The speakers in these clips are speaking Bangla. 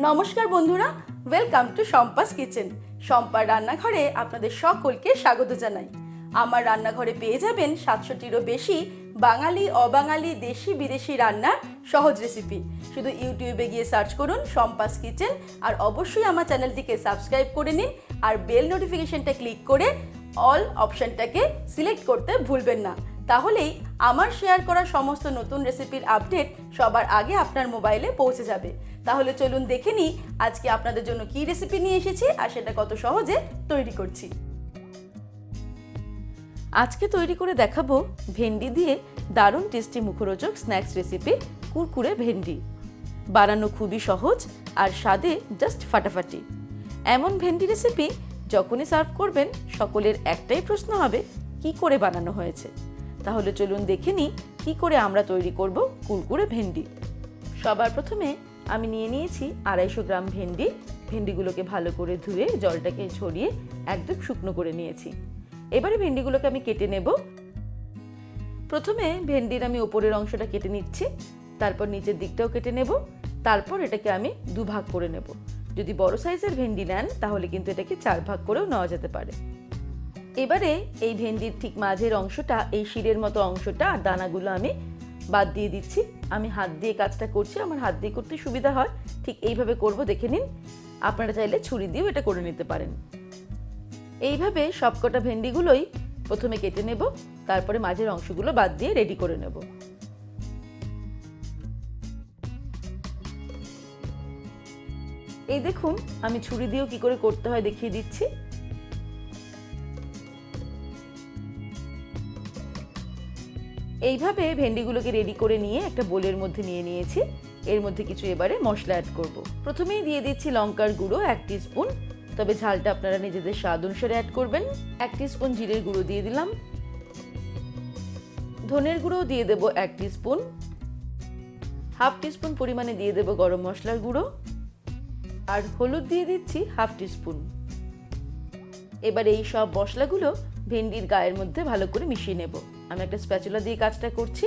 নমস্কার বন্ধুরা, ওয়েলকাম টু শম্পাস কিচেন। শম্পার রান্নাঘরে আপনাদের সকলকে স্বাগত জানাই। আমার রান্নাঘরে পেয়ে যাবেন 700টিরও বেশি বাঙালি, অবাঙালি, দেশি বিদেশি রান্নার সহজ রেসিপি। শুধু ইউটিউবে গিয়ে সার্চ করুন শম্পাস কিচেন, আর অবশ্যই আমার চ্যানেলটিকে সাবস্ক্রাইব করে নিন, আর বেল নোটিফিকেশনটা ক্লিক করে অল অপশনটাকে সিলেক্ট করতে ভুলবেন না। তাহলেই আমার শেয়ার করা সমস্ত নতুন রেসিপির আপডেট সবার আগে আপনার মোবাইলে পৌঁছে যাবে। তাহলে চলুন দেখে নিই আজকে আপনাদের জন্য কী রেসিপি নিয়ে এসেছি আর সেটা কত সহজে তৈরি করছি। আজকে তৈরি করে দেখাবো ভেন্ডি দিয়ে দারুণ টেস্টি মুখরোচক স্ন্যাক্স রেসিপি কুরকুরে ভেন্ডি। বানানো খুবই সহজ আর স্বাদে জাস্ট ফাটাফাটি। এমন ভেন্ডি রেসিপি যখনই সার্ভ করবেন সকলের একটাই প্রশ্ন হবে, কি করে বানানো হয়েছে। তাহলে চলুন দেখে নিই কী করে আমরা তৈরি করব কুরকুরে ভেন্ডি। সবার প্রথমে আমি নিয়ে নিয়েছি 250 গ্রাম ভেন্ডি। ভেন্ডিগুলোকে ভালো করে ধুয়ে জলটাকে ঝরিয়ে একদম শুকনো করে নিয়েছি। এবারে ভেন্ডিগুলোকে আমি কেটে নেব। প্রথমে ভেন্ডির আমি উপরের অংশটা কেটে নিচ্ছি, তারপর নিচের দিকটাও কেটে নেব। তারপর এটাকে আমি দুভাগ করে নেব। যদি বড় সাইজের ভেন্ডি নেন তাহলে কিন্তু এটাকে 4 ভাগ করেও নেওয়া যেতে পারে। এবারে এই ভেন্ডির ঠিক মাঝের অংশটা, এই শিরের মতো অংশটা আর দানাগুলো আমি বাদ দিয়ে দিচ্ছি। আমি হাত দিয়ে কাজটা করছি, আমার হাত দিয়ে করতে সুবিধা হয়, ঠিক এইভাবে করব, দেখে নিন। আপনারা চাইলে ছুরি দিয়েও এটা করে নিতে পারেন। এইভাবে সবকটা ভেন্ডিগুলোই প্রথমে কেটে নেব, তারপরে মাঝের অংশগুলো বাদ দিয়ে রেডি করে নেব। এই দেখুন, আমি ছুরি দিয়েও কি করে করতে হয় দেখিয়ে দিচ্ছি। এইভাবে ভেন্ডিগুলোকে রেডি করে নিয়ে একটা বোলের মধ্যে নিয়ে নিয়েছি। এর মধ্যে কিছু এবারে মশলা অ্যাড করব। প্রথমেই দিয়ে দিচ্ছি লঙ্কার গুঁড়ো 1 টিস্পুন, তবে ঝালটা আপনারা নিজেদের স্বাদ অনুসারে অ্যাড করবেন। 1 টিস্পুন জিরের গুঁড়ো দিয়ে দিলাম। ধনের গুঁড়ো দিয়ে দেব 1 টিস্পুন। হাফ টিস্পুন পরিমাণে দিয়ে দেব গরম মশলার গুঁড়ো, আর হলুদ দিয়ে দিচ্ছি হাফ টিস্পুন। এবার এই সব মশলাগুলো ভেন্ডির গায়ের মধ্যে ভালো করে মিশিয়ে নেব। আমি একটা স্প্যাচুলা দিয়ে কাজটা করছি।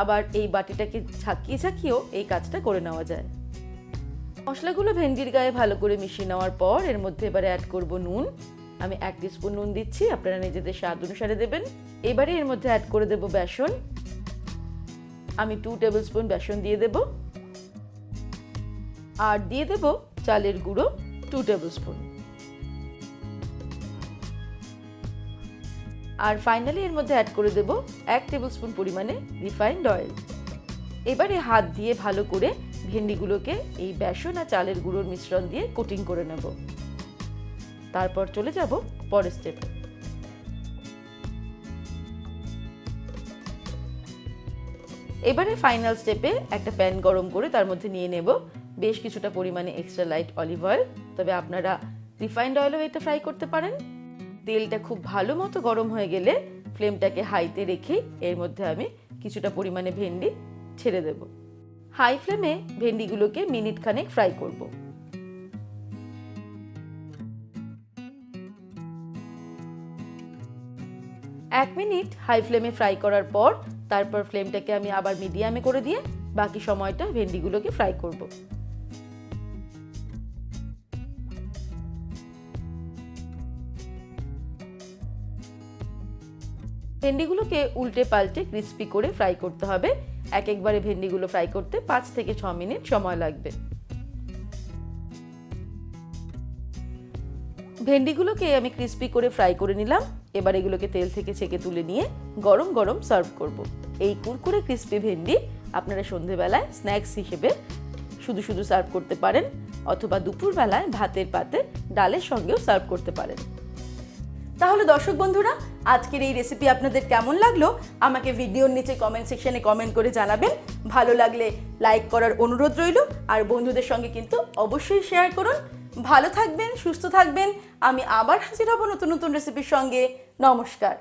আবার এই বাটিটাকে ঝাঁকিয়ে ঝাঁকিয়েও এই কাজটা করে নেওয়া যায়। মশলাগুলো ভেন্ডির গায়ে ভালো করে মিশিয়ে নেওয়ার পর এর মধ্যে এবারে অ্যাড করব নুন। আমি 1 টিস্পুন নুন দিচ্ছি, আপনারা নিজেদের স্বাদ অনুসারে দেবেন। এবারে এর মধ্যে অ্যাড করে দেব বেসন। আমি 2 টেবিলস্পুন বেসন দিয়ে দেব, আর দিয়ে দেব চালের গুঁড়ো 2 টেবিলস্পুন। আর ফাইনালি এর মধ্যে অ্যাড করে দেব 1 টেবিলস্পুন পরিমাণে রিফাইন্ড অয়েল। এবারে হাত দিয়ে ভালো করে ভেন্ডিগুলোকে এই বেসন আর চালের গুঁড়োর মিশ্রণ দিয়ে কোটিং করে নেব। তারপর চলে যাব পরের স্টেপে। এবারে ফাইনাল স্টেপে একটা প্যান গরম করে তার মধ্যে নিয়ে নেব বেশ কিছুটা পরিমাণে এক্সট্রা লাইট অলিভ অয়েল, তবে আপনারা রিফাইন্ড অয়েলও এটা ফ্রাই করতে পারেন। তেলটা খুব ভালো মতো গরম হয়ে গেলে ফ্লেমটাকে হাইতে রেখে এর মধ্যে আমি কিছুটা পরিমাণে ভেন্ডি ছেড়ে দেব। হাই ফ্লেমে ভেন্ডিগুলোকে মিনিট খানেক ফ্রাই করব। এক মিনিট হাই ফ্লেমে ফ্রাই করার পর তারপর ফ্লেমটাকে আমি আবার মিডিয়ামে করে দিয়ে বাকি সময়টা ভেন্ডিগুলোকে ফ্রাই করব। ভেন্ডিগুলোকে উল্টে পাল্টে ক্রিস্পি করে ফ্রাই করতে হবে। একবারে ভেন্ডিগুলো ফ্রাই করতে 5 থেকে 6 মিনিট সময় লাগবে। ভেন্ডিগুলোকে আমি ক্রিস্পি করে ফ্রাই করে নিলাম। এবার এগুলোকে তেল থেকে ছেঁকে তুলে নিয়ে গরম গরম সার্ভ করব। এই কুরকুরে ক্রিস্পি ভেন্ডি আপনারা সন্ধেবেলায় স্ন্যাক্স হিসেবে শুধু শুধু সার্ভ করতে পারেন, অথবা দুপুরবেলায় ভাতের পাতে ডালের সঙ্গেও সার্ভ করতে পারেন। তাহলে দর্শক বন্ধুরা, আজকের এই রেসিপি আপনাদের কেমন লাগলো আমাকে ভিডিওর নিচে কমেন্ট সেকশনে কমেন্ট করে জানাবেন। ভালো লাগলে লাইক করার অনুরোধ রইল, আর বন্ধুদের সঙ্গে কিন্তু অবশ্যই শেয়ার করুন। ভালো থাকবেন, সুস্থ থাকবেন। আমি আবার হাজির হব নতুন নতুন রেসিপির সঙ্গে। নমস্কার।